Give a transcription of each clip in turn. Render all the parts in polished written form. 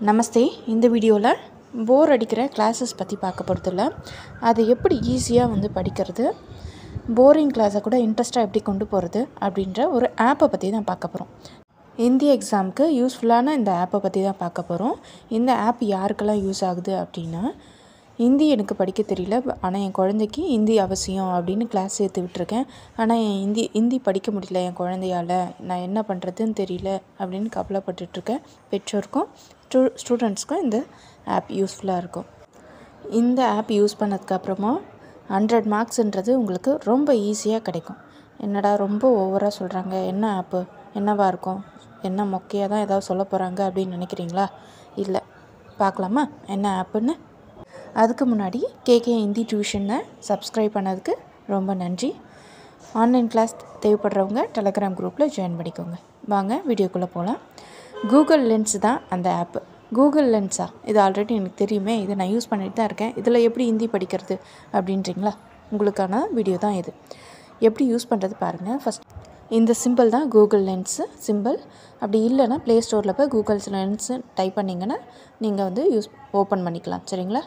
நமஸ்தே. இந்த வீடியோவில் போர் அடிக்கிற கிளாஸஸ் பற்றி பார்க்க போகிறதில்ல. அதை எப்படி ஈஸியாக படிக்கிறது, போரிங் கிளாஸை கூட இன்ட்ரெஸ்ட்டாக எப்படி கொண்டு போகிறது அப்படின்ற ஒரு ஆப்பை பற்றி தான் பார்க்க போகிறோம். இந்தி எக்ஸாமுக்கு யூஸ்ஃபுல்லான இந்த ஆப்பை பற்றி தான் பார்க்க போகிறோம். இந்த ஆப் யாருக்கெல்லாம் யூஸ் ஆகுது அப்படின்னா, ஹிந்தி எனக்கு படிக்க தெரியல, ஆனால் என் குழந்தைக்கு ஹிந்தி அவசியம் அப்படின்னு கிளாஸ் சேர்த்து விட்டுருக்கேன். ஆனால் ஹிந்தி படிக்க முடியல என் குழந்தையால், நான் என்ன பண்ணுறதுன்னு தெரியல அப்படின்னு கவலைப்பட்டுட்ருக்கேன். பெற்றோருக்கும் ஸ்டூடெண்ட்ஸ்க்கும் இந்த ஆப் யூஸ்ஃபுல்லாக இருக்கும். இந்த ஆப் யூஸ் பண்ணதுக்கப்புறமா 100 மார்க்ஸ்ன்றது உங்களுக்கு ரொம்ப ஈஸியாக கிடைக்கும். என்னடா ரொம்ப ஓவராக சொல்கிறாங்க, என்ன ஆப்பு, என்னவாக இருக்கும், என்ன மொக்கையாக தான் ஏதாவது சொல்ல போகிறாங்க அப்படின்னு நினைக்கிறீங்களா? இல்லை, பார்க்கலாமா என்ன ஆப்புன்னு. அதுக்கு முன்னாடி கேகே ஹிந்தி டியூஷனை சப்ஸ்கிரைப் பண்ணதுக்கு ரொம்ப நன்றி. ஆன்லைன் கிளாஸ் தேவைப்படுறவங்க டெலகிராம் குரூப்பில் ஜாயின் பண்ணிக்கோங்க. வாங்க வீடியோக்குள்ளே போகலாம். கூகுள் லென்ஸ் தான் அந்த ஆப்பு. கூகுள் லென்ஸா? இது ஆல்ரெடி எனக்கு தெரியுமே, இதை நான் யூஸ் பண்ணிட்டு தான் இருக்கேன். இதில் எப்படி ஹிந்தி படிக்கிறது அப்படின்றீங்களா? உங்களுக்கான வீடியோ தான் இது. எப்படி யூஸ் பண்ணுறது பாருங்கள். ஃபஸ்ட் இந்த சிம்பிள் தான் கூகுள் லென்ஸு சிம்பிள். அப்படி இல்லைன்னா ப்ளே ஸ்டோரில் போய் கூகுள் லென்ஸு டைப் பண்ணிங்கன்னா நீங்கள் ஓப்பன் பண்ணிக்கலாம். சரிங்களா?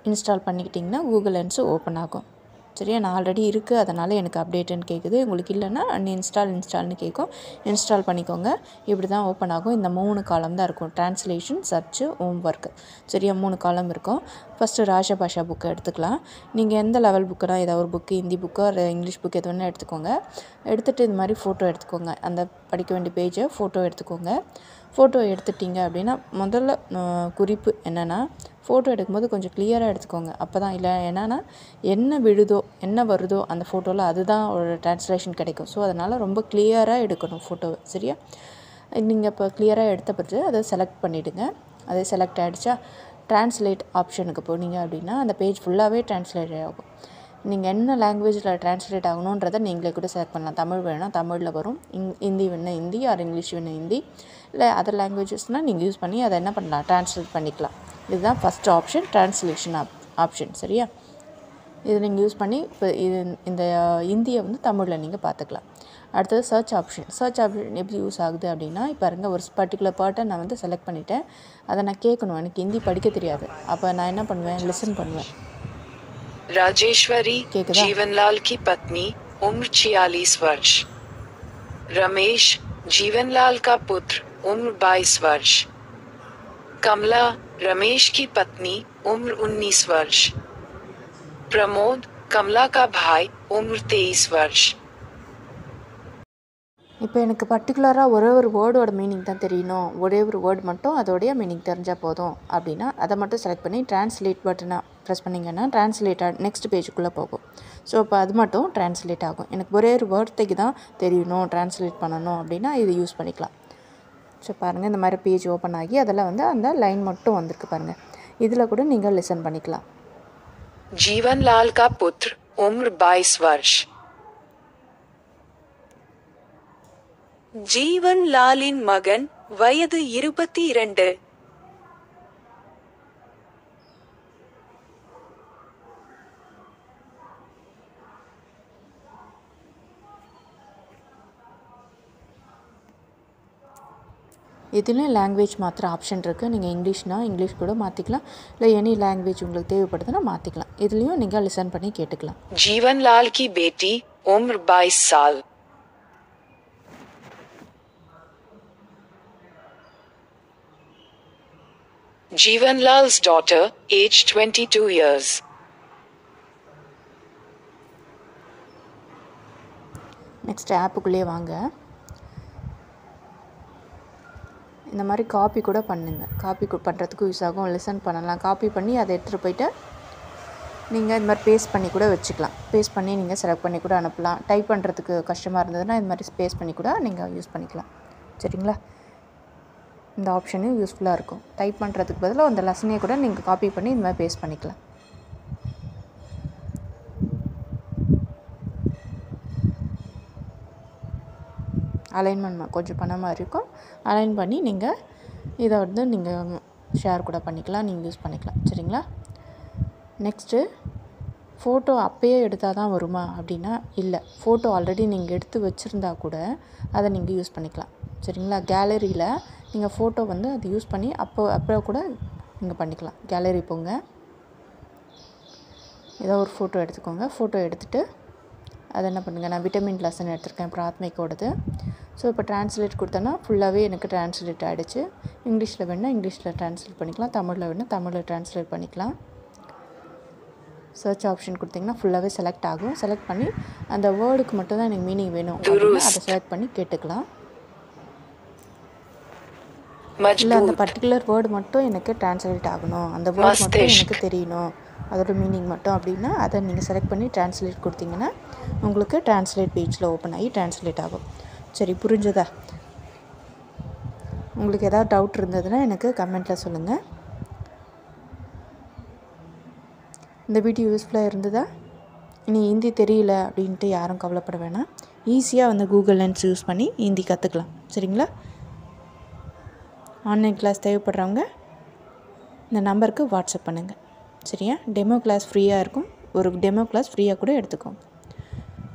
இன்ஸ்டால் பண்ணிக்கிட்டிங்கன்னா கூகுள் லென்ஸு ஓப்பன் ஆகும். சரியா? நான் ஆல்ரெடி இருக்குது, அதனால் எனக்கு அப்டேட்டுன்னு கேட்குது. உங்களுக்கு இல்லைன்னா இன்ஸ்டால்னு கேட்கும். இன்ஸ்டால் பண்ணிக்கோங்க. இப்படி தான் ஓப்பன் ஆகும். இந்த 3 காலம் தான் இருக்கும்: ட்ரான்ஸ்லேஷன், சர்ச்சு, ஹோம் ஒர்க்கு. சரியா? 3 காலம் இருக்கும். ஃபஸ்ட்டு ராஜபாஷா புக்கை எடுத்துக்கலாம். நீங்கள் எந்த லெவல் புக்குனா, ஏதாவது ஒரு புக்கு, ஹிந்தி புக்கு ஒரு இங்கிலீஷ் புக்கு எது வேணால் எடுத்துக்கோங்க. எடுத்துகிட்டு இந்த மாதிரி ஃபோட்டோ எடுத்துக்கோங்க. அந்த படிக்க வேண்டிய பேஜை ஃபோட்டோ எடுத்துக்கோங்க. ஃபோட்டோ எடுத்துட்டிங்க அப்படின்னா முதல்ல குறிப்பு என்னென்னா, ஃபோட்டோ எடுக்கும்போது கொஞ்சம் கிளியராக எடுத்துக்கோங்க. அப்போ தான் இல்லை என்னென்னா என்ன விழுதோ என்ன வருதோ அந்த ஃபோட்டோவில் அதுதான் ஒரு ட்ரான்ஸ்லேஷன் கிடைக்கும். ஸோ அதனால் ரொம்ப கிளியராக எடுக்கணும் ஃபோட்டோவை. சரியா? நீங்கள் இப்போ கிளியராக எடுத்த பிறகு அதை செலக்ட் பண்ணிவிடுங்க. அதே செலக்ட் ஆகிடுச்சா, ட்ரான்ஸ்லேட் ஆப்ஷனுக்கு போனீங்க அப்படின்னா அந்த பேஜ் ஃபுல்லாகவே ட்ரான்ஸ்லேட் ஆகும். நீங்கள் என்ன லாங்குவேஜில் ட்ரான்ஸ்லேட் ஆகணுன்றதை நீங்களே கூட செலக்ட் பண்ணலாம். தமிழ் வேணும்னா தமிழில் வரும், ஹிந்தி வேணும்னா ஹிந்தி, ஆர் இங்கிலீஷ் வேணும் ஹிந்தி, இல்லை அதர் லாங்குவேஜஸ்னால் நீங்கள் யூஸ் பண்ணி அதை என்ன பண்ணலாம், ட்ரான்ஸ்லேட் பண்ணிக்கலாம். இதுதான் ஃபஸ்ட் ஆப்ஷன், ட்ரான்ஸ்லேஷன் ஆப்ஷன். சரியா? இது நீங்கள் யூஸ் பண்ணி இப்போ இந்த ஹிந்தியை தமிழில் நீங்கள் பார்த்துக்கலாம். அடுத்தது சர்ச் ஆப்ஷன். சர்ச் ஆப்ஷன் எப்படி யூஸ் ஆகுது அப்படின்னா, இப்போ பாருங்க, ஒரு பர்டிகுலர் பார்ட்டை நான் செலக்ட் பண்ணிவிட்டேன். அதை நான் கேட்கணும், எனக்கு ஹிந்தி படிக்க தெரியாது. அப்போ நான் என்ன பண்ணுவேன், லிசன் பண்ணுவேன். राजेश्वरी जीवनलाल की पत्नी, उम्र 46 वर्ष। रमेश जीवनलाल का पुत्र, उम्र 22 वर्ष। कमला रमेश की पत्नी, उम्र 19 वर्ष। प्रमोद कमला का भाई, उम्र 23 वर्ष। இப்போ எனக்கு பர்டிகுலராக ஒரே ஒரு வேர்டோட மீனிங் தான் தெரியணும், ஒரே ஒரு வேர்டு மட்டும் அதோடைய மீனிங் தெரிஞ்சால் போதும் அப்படின்னா அதை மட்டும் செலக்ட் பண்ணி ட்ரான்ஸ்லேட் பட்டனை ப்ரெஸ் பண்ணிங்கன்னா ட்ரான்ஸ்லேட் நெக்ஸ்ட் பேஜுக்குள்ளே போகும். ஸோ இப்போ அது மட்டும் ட்ரான்ஸ்லேட் ஆகும். எனக்கு ஒரே ஒரு வேர்டுக்கு தான் தெரியணும், ட்ரான்ஸ்லேட் பண்ணணும் அப்படின்னா இது யூஸ் பண்ணிக்கலாம். ஸோ பாருங்கள், இந்த மாதிரி பேஜ் ஓப்பன் ஆகி அதில் அந்த லைன் மட்டும் வந்திருக்கு பாருங்கள். இதில் கூட நீங்கள் லிசன் பண்ணிக்கலாம். जीवनलाल का पुत्र, उम्र 22 वर्ष। जीवनलालिन मगन, वयது 22. இதில் லாங்குவேஜ் மாத்திர ஆப்ஷன் இருக்குது. நீங்கள் இங்கிலீஷ்னால் இங்கிலீஷ் கூட மாற்றிக்கலாம், இல்லை எனி லாங்குவேஜ் உங்களுக்கு தேவைப்படுதுன்னா மாற்றிக்கலாம். இதுலேயும் நீங்கள் லிசன் பண்ணி கேட்டுக்கலாம். जीवनलाल की बेटी, उम्र 22 साल। जीवनलाल's daughter, age 22 years. நெக்ஸ்ட் ஆப்புக்குள்ளேயே வாங்க. இந்த மாதிரி காப்பி கூட பண்ணுங்கள். காப்பி பண்ணுறதுக்கு யூஸ் ஆகும். லிசன் பண்ணலாம். காப்பி பண்ணி அதை எடுத்துகிட்டு போய்ட்டு நீங்கள் இந்த மாதிரி பேஸ்ட் பண்ணி கூட வச்சுக்கலாம். பேஸ்ட் பண்ணி நீங்கள் செலக்ட் பண்ணி கூட அனுப்பலாம். டைப் பண்ணுறதுக்கு கஷ்டமாக இருந்ததுன்னா இந்த மாதிரி பேஸ்ட் பண்ணி கூட நீங்கள் யூஸ் பண்ணிக்கலாம். சரிங்களா? இந்த ஆப்ஷனும் யூஸ்ஃபுல்லாக இருக்கும். டைப் பண்ணுறதுக்கு பதிலாக அந்த லெசனையை கூட நீங்கள் காப்பி பண்ணி இந்த மாதிரி பேஸ்ட் பண்ணிக்கலாம். அலைன்மெண்ட் கொஞ்சம் பண்ண மாதிரி இருக்கும். அலைன் பண்ணி நீங்கள் இதை நீங்கள் ஷேர் கூட பண்ணிக்கலாம், நீங்கள் யூஸ் பண்ணிக்கலாம். சரிங்களா? நெக்ஸ்ட்டு ஃபோட்டோ அப்போயே எடுத்தால் தான் வருமா அப்படின்னா இல்லை. ஃபோட்டோ ஆல்ரெடி நீங்கள் எடுத்து வச்சுருந்தா கூட அதை நீங்கள் யூஸ் பண்ணிக்கலாம். சரிங்களா. கேலரியில் நீங்கள் ஃபோட்டோ வந்து அது யூஸ் பண்ணி அப்போ கூட நீங்கள் பண்ணிக்கலாம். கேலரி போங்க, ஏதோ ஒரு ஃபோட்டோ எடுத்துக்கோங்க. ஃபோட்டோ எடுத்துகிட்டு அதை என்ன பண்ணுங்கள், நான் விட்டமின் லெசன் எடுத்திருக்கேன் பிராத்மிக்கோடது. ஸோ இப்போ ட்ரான்ஸ்லேட் கொடுத்தேன்னா ஃபுல்லாகவே எனக்கு ட்ரான்ஸ்லேட் ஆகிடுச்சு. இங்கிலீஷில் வேணால் இங்கிலீஷில் ட்ரான்ஸ்லேட் பண்ணிக்கலாம், தமிழில் வேணால் தமிழில் ட்ரான்ஸ்லேட் பண்ணிக்கலாம். சர்ச் ஆப்ஷன் கொடுத்திங்கன்னா ஃபுல்லாகவே செலக்ட் ஆகும். செலக்ட் பண்ணி அந்த வேர்டுக்கு மட்டும் தான் எனக்கு மீனிங் வேணும் அப்படின்னா அதை செலக்ட் பண்ணி கேட்டுக்கலாம். இல்லை அந்த பர்டிகுலர் வேர்டு மட்டும் எனக்கு ட்ரான்ஸ்லேட் ஆகணும், அந்த வேர்டு மட்டும் எனக்கு தெரியணும், அதோட மீனிங் மட்டும் அப்படின்னா அதை நீங்கள் செலக்ட் பண்ணி ட்ரான்ஸ்லேட் கொடுத்தீங்கன்னா உங்களுக்கு ட்ரான்ஸ்லேட் பேஜில் ஓப்பன் ஆகி ட்ரான்ஸ்லேட் ஆகும். சரி, புரிஞ்சதா? உங்களுக்கு ஏதாவது டவுட் இருந்ததுன்னா எனக்கு கமெண்ட்டில் சொல்லுங்கள். இந்த வீடியோ யூஸ்ஃபுல்லாக இருந்ததா? இனி ஹிந்தி தெரியல அப்படின்ட்டு யாரும் கவலைப்பட வேணாம். ஈஸியாக வந்து கூகுள் லென்ஸ் யூஸ் பண்ணி ஹிந்தி கற்றுக்கலாம். சரிங்களா. ஆன்லைன் கிளாஸ் தேவைப்படுறவங்க இந்த நம்பருக்கு வாட்ஸ்அப் பண்ணுங்கள். சரியா. டெமோ கிளாஸ் ஃப்ரீயாக இருக்கும். ஒரு டெமோ கிளாஸ் ஃப்ரீயாக கூட எடுத்துக்கோங்க.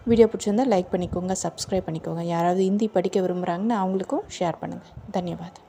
வீடியோ பிடிச்சிருந்தால் லைக் பண்ணிக்கோங்க, சப்ஸ்கிரைப் பண்ணிக்கோங்க. யாராவது ஹிந்தி படிக்க விரும்புகிறாங்கன்னா அவங்களுக்கும் ஷேர் பண்ணுங்கள். தன்யவாத்.